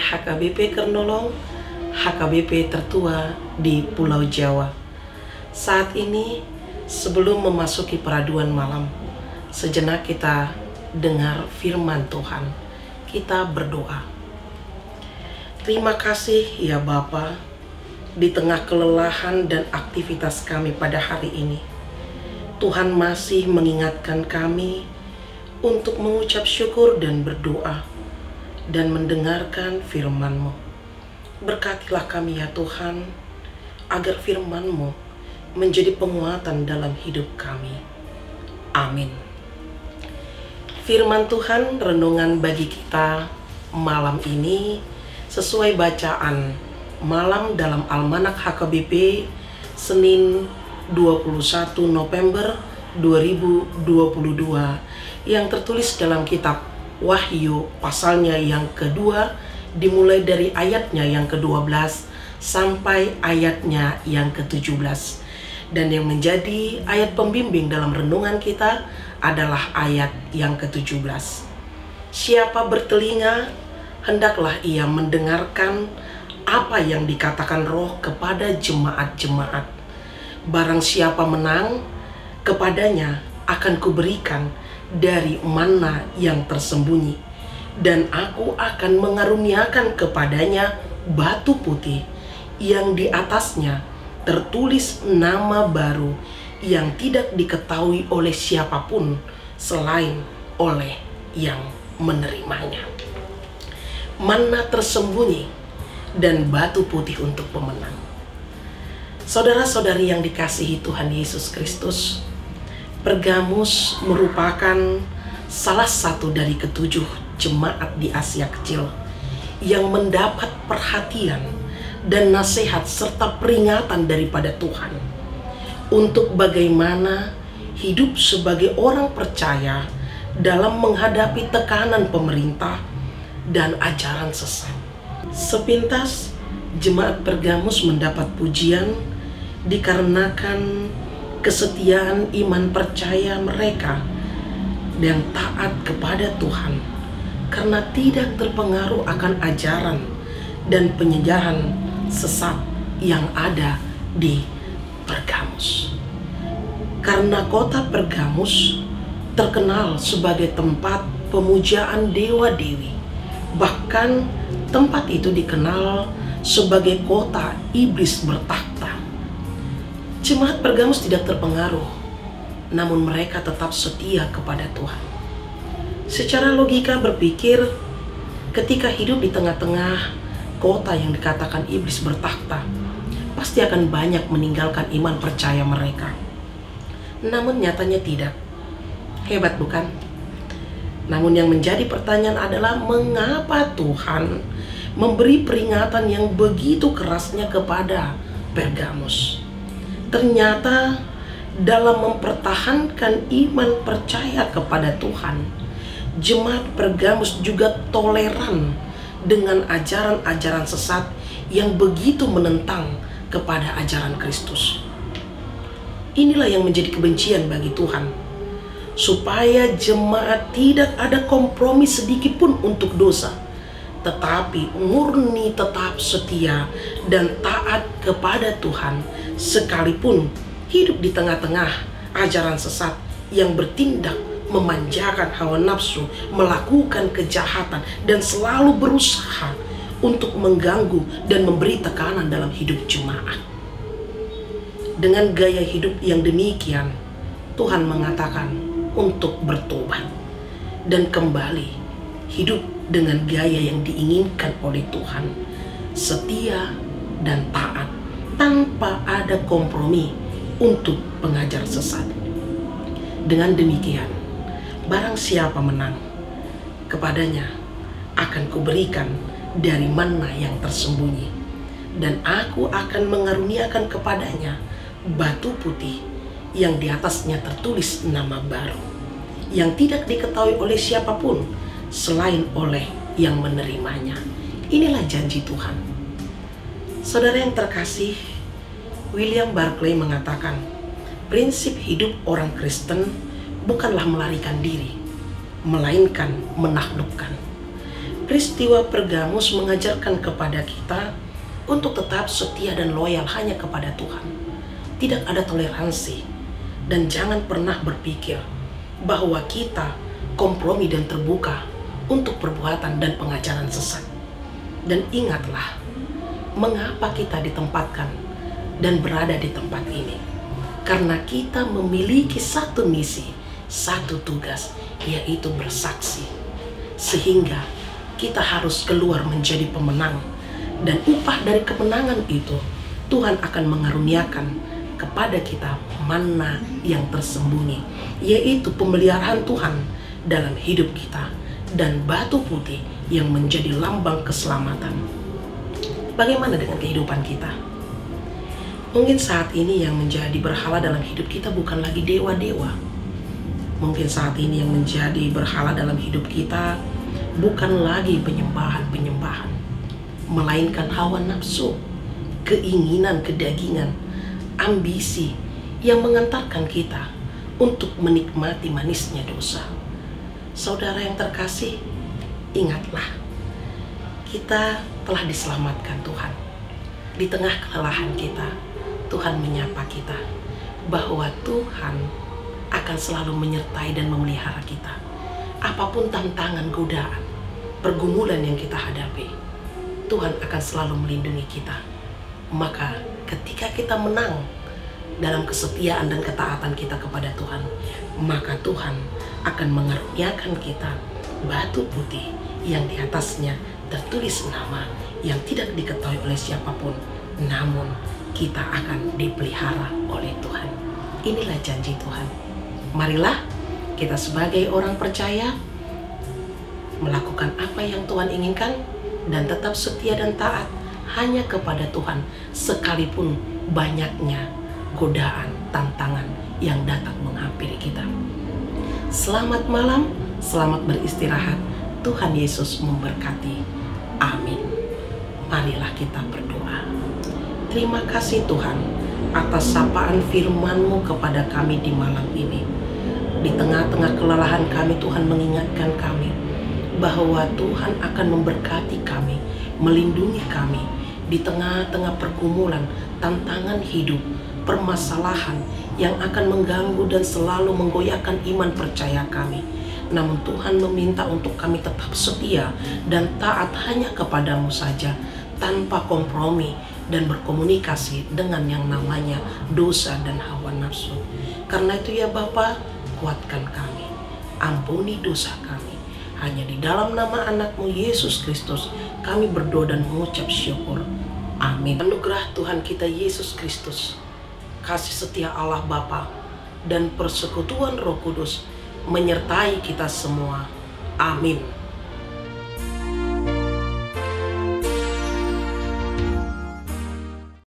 HKBP Kernolong, HKBP tertua di Pulau Jawa. Saat ini, sebelum memasuki peraduan malam, sejenak kita dengar firman Tuhan. Kita berdoa. Terima kasih ya Bapa, di tengah kelelahan dan aktivitas kami pada hari ini, Tuhan masih mengingatkan kami untuk mengucap syukur dan berdoa dan mendengarkan firman-Mu. Berkatilah kami ya Tuhan, agar firman-Mu menjadi penguatan dalam hidup kami. Amin. Firman Tuhan renungan bagi kita malam ini sesuai bacaan malam dalam Almanak HKBP Senin 21 November 2022 yang tertulis dalam kitab Wahyu pasalnya yang kedua, dimulai dari ayatnya yang ke-12 sampai ayatnya yang ke-17. Dan yang menjadi ayat pembimbing dalam renungan kita adalah ayat yang ke-17. Siapa bertelinga, hendaklah ia mendengarkan apa yang dikatakan Roh kepada jemaat-jemaat. Barang siapa menang, kepadanya akan kuberikan dari mana yang tersembunyi, dan aku akan mengaruniakan kepadanya batu putih yang di atasnya tertulis nama baru yang tidak diketahui oleh siapapun selain oleh yang menerimanya. Mana tersembunyi dan batu putih untuk pemenang. Saudara-saudari yang dikasihi Tuhan Yesus Kristus, Pergamus merupakan salah satu dari ke-7 jemaat di Asia Kecil yang mendapat perhatian dan nasihat serta peringatan daripada Tuhan untuk bagaimana hidup sebagai orang percaya dalam menghadapi tekanan pemerintah dan ajaran sesat. Sepintas, jemaat Pergamus mendapat pujian dikarenakan kesetiaan iman percaya mereka dan taat kepada Tuhan karena tidak terpengaruh akan ajaran dan penyejahan sesat yang ada di Pergamus. Karena kota Pergamus terkenal sebagai tempat pemujaan dewa-dewi, bahkan tempat itu dikenal sebagai kota iblis bertakhta. Jemaat Pergamus tidak terpengaruh, namun mereka tetap setia kepada Tuhan. Secara logika berpikir, ketika hidup di tengah-tengah kota yang dikatakan iblis bertakhta, pasti akan banyak meninggalkan iman percaya mereka. Namun nyatanya tidak. Hebat bukan? Namun yang menjadi pertanyaan adalah mengapa Tuhan memberi peringatan yang begitu kerasnya kepada Pergamus? Ternyata dalam mempertahankan iman percaya kepada Tuhan, jemaat Pergamus juga toleran dengan ajaran-ajaran sesat yang begitu menentang kepada ajaran Kristus. Inilah yang menjadi kebencian bagi Tuhan, supaya jemaat tidak ada kompromi sedikit pun untuk dosa, tetapi murni tetap setia dan taat kepada Tuhan, sekalipun hidup di tengah-tengah ajaran sesat yang bertindak memanjakan hawa nafsu, melakukan kejahatan, dan selalu berusaha untuk mengganggu dan memberi tekanan dalam hidup jemaat. Dengan gaya hidup yang demikian, Tuhan mengatakan untuk bertobat dan kembali hidup dengan gaya yang diinginkan oleh Tuhan, setia dan taat tanpa ada kompromi untuk pengajar sesat. Dengan demikian, barang siapa menang, kepadanya akan kuberikan dari mana yang tersembunyi, dan aku akan mengaruniakan kepadanya batu putih yang di atasnya tertulis nama baru yang tidak diketahui oleh siapapun selain oleh yang menerimanya. Inilah janji Tuhan. Saudara yang terkasih, William Barclay mengatakan, prinsip hidup orang Kristen bukanlah melarikan diri, melainkan menaklukkan. Peristiwa Pergamus mengajarkan kepada kita untuk tetap setia dan loyal hanya kepada Tuhan. Tidak ada toleransi, dan jangan pernah berpikir bahwa kita kompromi dan terbuka untuk perbuatan dan pengajaran sesat. Dan ingatlah, mengapa kita ditempatkan dan berada di tempat ini. Karena kita memiliki satu misi, satu tugas, yaitu bersaksi. Sehingga kita harus keluar menjadi pemenang. Dan upah dari kemenangan itu, Tuhan akan mengaruniakan kepada kita manna yang tersembunyi, yaitu pemeliharaan Tuhan dalam hidup kita, dan batu putih yang menjadi lambang keselamatan. Bagaimana dengan kehidupan kita? Mungkin saat ini yang menjadi berhala dalam hidup kita bukan lagi dewa-dewa. Mungkin saat ini yang menjadi berhala dalam hidup kita bukan lagi penyembahan-penyembahan, melainkan hawa nafsu, keinginan kedagingan, ambisi yang mengantarkan kita untuk menikmati manisnya dosa. Saudara yang terkasih, ingatlah, kita telah diselamatkan Tuhan. Di tengah kelelahan kita, Tuhan menyapa kita bahwa Tuhan akan selalu menyertai dan memelihara kita. Apapun tantangan, godaan, pergumulan yang kita hadapi, Tuhan akan selalu melindungi kita. Maka ketika kita menang dalam kesetiaan dan ketaatan kita kepada Tuhan, maka Tuhan akan mengaruniakan kita batu putih yang di atasnya tertulis nama yang tidak diketahui oleh siapapun, namun kita akan dipelihara oleh Tuhan. Inilah janji Tuhan. Marilah kita sebagai orang percaya melakukan apa yang Tuhan inginkan dan tetap setia dan taat hanya kepada Tuhan, sekalipun banyaknya godaan, tantangan yang datang menghampiri kita. Selamat malam, selamat beristirahat. Tuhan Yesus memberkati. Amin. Marilah kita berdoa. Terima kasih Tuhan atas sapaan firman-Mu kepada kami di malam ini. Di tengah-tengah kelelahan kami, Tuhan mengingatkan kami bahwa Tuhan akan memberkati kami, melindungi kami di tengah-tengah pergumulan, tantangan hidup, permasalahan yang akan mengganggu dan selalu menggoyahkan iman percaya kami. Namun Tuhan meminta untuk kami tetap setia dan taat hanya kepadamu saja, tanpa kompromi dan berkomunikasi dengan yang namanya dosa dan hawa nafsu. Karena itu ya Bapa, kuatkan kami, ampuni dosa kami. Hanya di dalam nama anak-Mu Yesus Kristus kami berdoa dan mengucap syukur. Amin. Anugerah Tuhan kita Yesus Kristus, kasih setia Allah Bapa, dan persekutuan Roh Kudus menyertai kita semua. Amin.